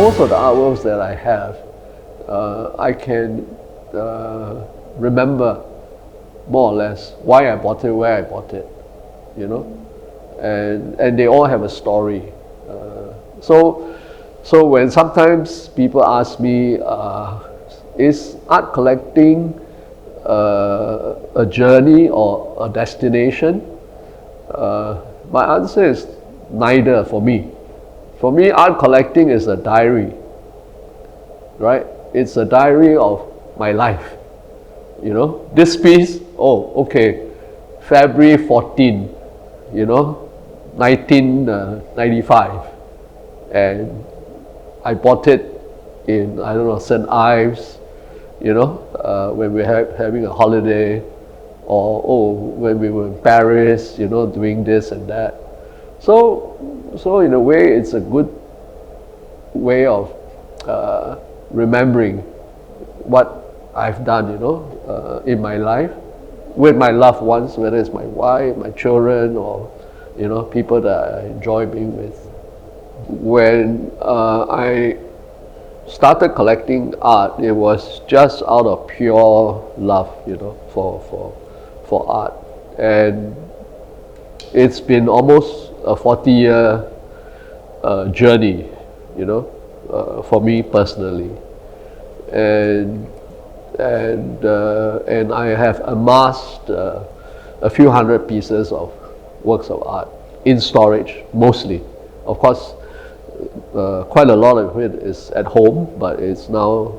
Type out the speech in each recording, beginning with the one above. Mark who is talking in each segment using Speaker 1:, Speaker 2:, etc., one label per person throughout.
Speaker 1: most of the artworks that I have, I can remember more or less why I bought it, where I bought it, you know, and they all have a story. So when sometimes people ask me, is art collecting a journey or a destination? My answer is neither for me. For me, art collecting is a diary, right? It's a diary of my life. You know, this piece, oh, okay, February 14, you know, 1995. And I bought it in, I don't know, St. Ives, you know, when we were having a holiday, or oh, when we were in Paris, you know, doing this and that. So in a way, it's a good way of remembering what I've done, you know, in my life with my loved ones, whether it's my wife, my children, or you know, people that I enjoy being with. When I started collecting art, it was just out of pure love, you know, for art, and it's been almost a 40-year journey, you know, for me personally, and I have amassed a few hundred pieces of works of art in storage, mostly. Of course, quite a lot of it is at home, but it's now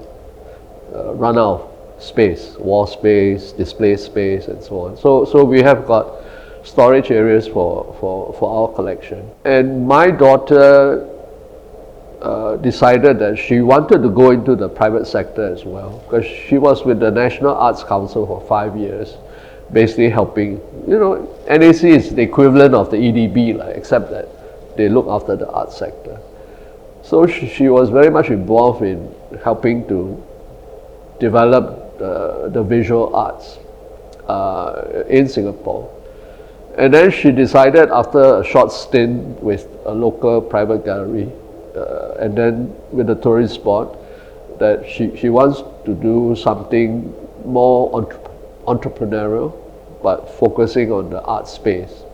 Speaker 1: run out of space, wall space, display space, and so on. So we have got storage areas for our collection. And my daughter decided that she wanted to go into the private sector as well, because she was with the National Arts Council for 5 years, basically helping, you know, NAC is the equivalent of the EDB, except that they look after the arts sector. So she was very much involved in helping to develop the visual arts in Singapore. And then she decided, after a short stint with a local private gallery, and then with the tourist board, that she wants to do something more entrepreneurial, but focusing on the art space.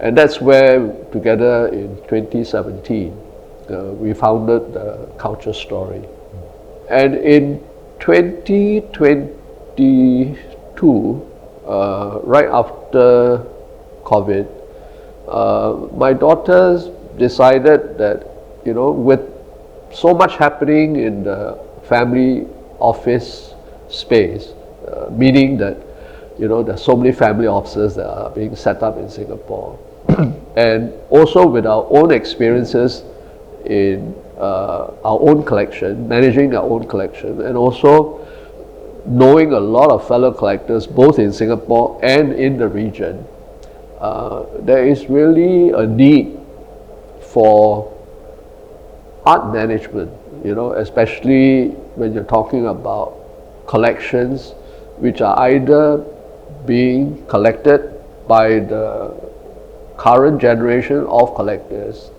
Speaker 1: And that's where, together in 2017, we founded the Culture Story. And in 2022, right after COVID, my daughters decided that, you know, with so much happening in the family office space, meaning that, you know, there's so many family offices that are being set up in Singapore, and also with our own experiences in our own collection, managing our own collection, and also knowing a lot of fellow collectors both in Singapore and in the region, there is really a need for art management, you know, especially when you're talking about collections which are either being collected by the current generation of collectors,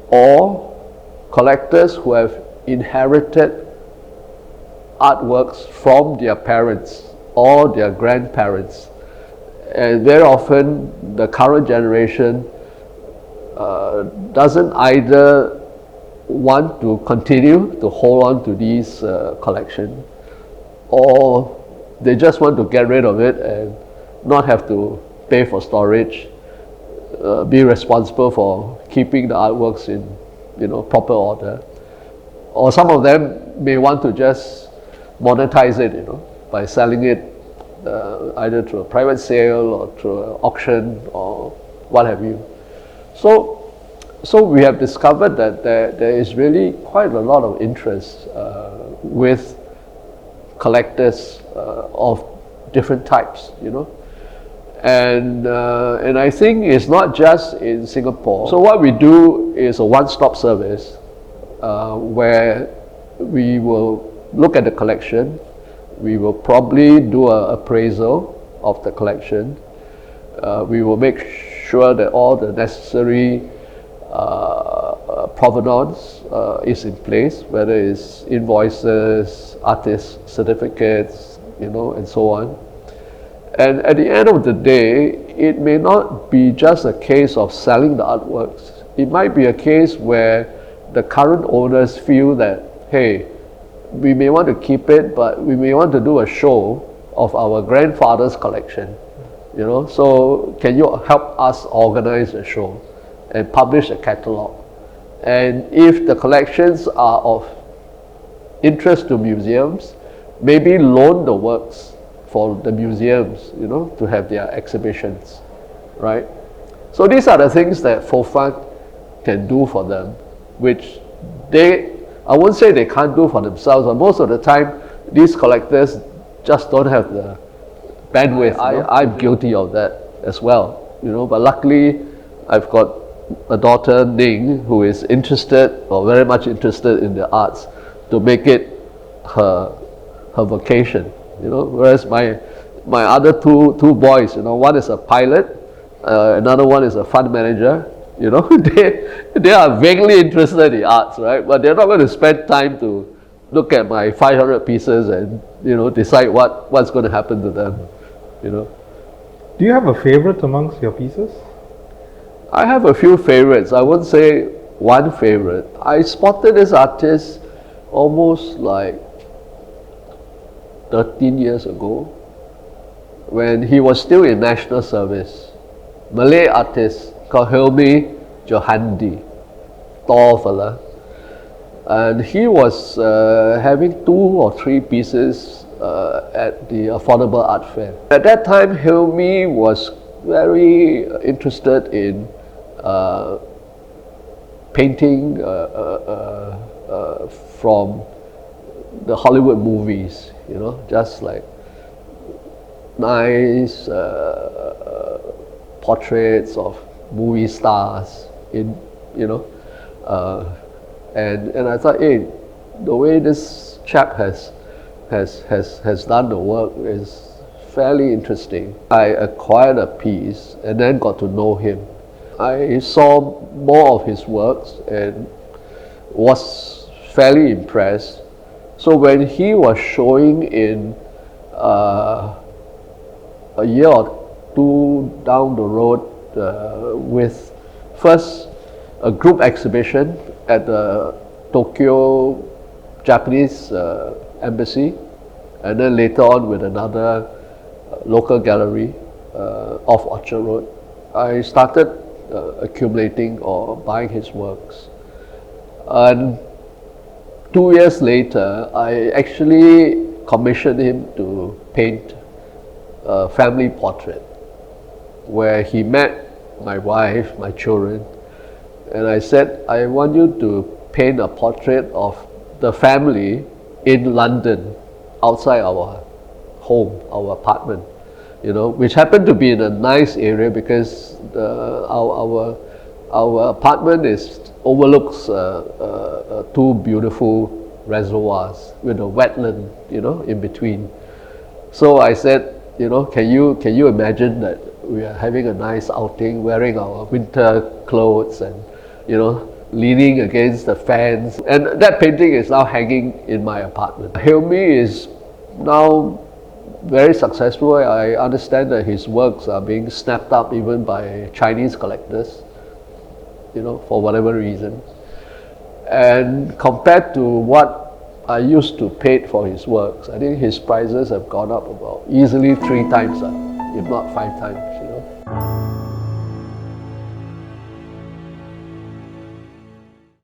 Speaker 1: or collectors who have inherited artworks from their parents or their grandparents. And very often the current generation doesn't either want to continue to hold on to these collections, or they just want to get rid of it and not have to pay for storage, be responsible for keeping the artworks in, you know, proper order. Or some of them may want to just monetize it, you know, by selling it either through a private sale or through an auction or what have you. So we have discovered that there is really quite a lot of interest with collectors of different types, you know. And I think it's not just in Singapore. So what we do is a one-stop service where we will look at the collection, we will probably do an appraisal of the collection, we will make sure that all the necessary provenance is in place, whether it's invoices, artist certificates, and so on. And at the end of the day, it may not be just a case of selling the artworks. It might be a case where the current owners feel that, hey, we may want to keep it, but we may want to do a show of our grandfather's collection. So can you help us organize a show and publish a catalog? And if the collections are of interest to museums, maybe loan the works for the museums, to have their exhibitions, right? So these are the things that FOFA can do for them, which I won't say they can't do for themselves, but most of the time, these collectors just don't have the bandwidth. I'm guilty of that as well, but luckily I've got a daughter, Ning, who is interested, or very much interested in the arts, to make it her vocation. Whereas my other two boys, one is a pilot, another one is a fund manager. They are vaguely interested in arts, right? But they're not going to spend time to look at my 500 pieces and decide what's going to happen to them.
Speaker 2: Do you have a favorite amongst your pieces?
Speaker 1: I have a few favorites. I wouldn't say one favorite. I spotted this artist almost like 13 years ago, when he was still in national service. Malay artist called Hilmi Johandi, tall fella. And he was having 2 or 3 pieces at the Affordable Art Fair. At that time, Hilmi was very interested in painting from the Hollywood movies, just like nice portraits of movie stars and I thought, hey, the way this chap has done the work is fairly interesting. I acquired a piece and then got to know him. I saw more of his works and was fairly impressed. So when he was showing in a year or 2 down the road with first a group exhibition at the Tokyo Japanese embassy, and then later on with another local gallery off Orchard Road, I started accumulating or buying his works. And 2 years later, I actually commissioned him to paint a family portrait where he met my wife, my children, and I said, I want you to paint a portrait of the family in London, outside our home, our apartment, which happened to be in a nice area because our apartment overlooks 2 beautiful reservoirs with a wetland, in between. So I said, can you imagine that we are having a nice outing, wearing our winter clothes and, leaning against the fans. And that painting is now hanging in my apartment. Hilmi is now very successful. I understand that his works are being snapped up even by Chinese collectors, for whatever reason. And compared to what I used to pay for his works, I think his prices have gone up about easily 3 times, if not 5 times.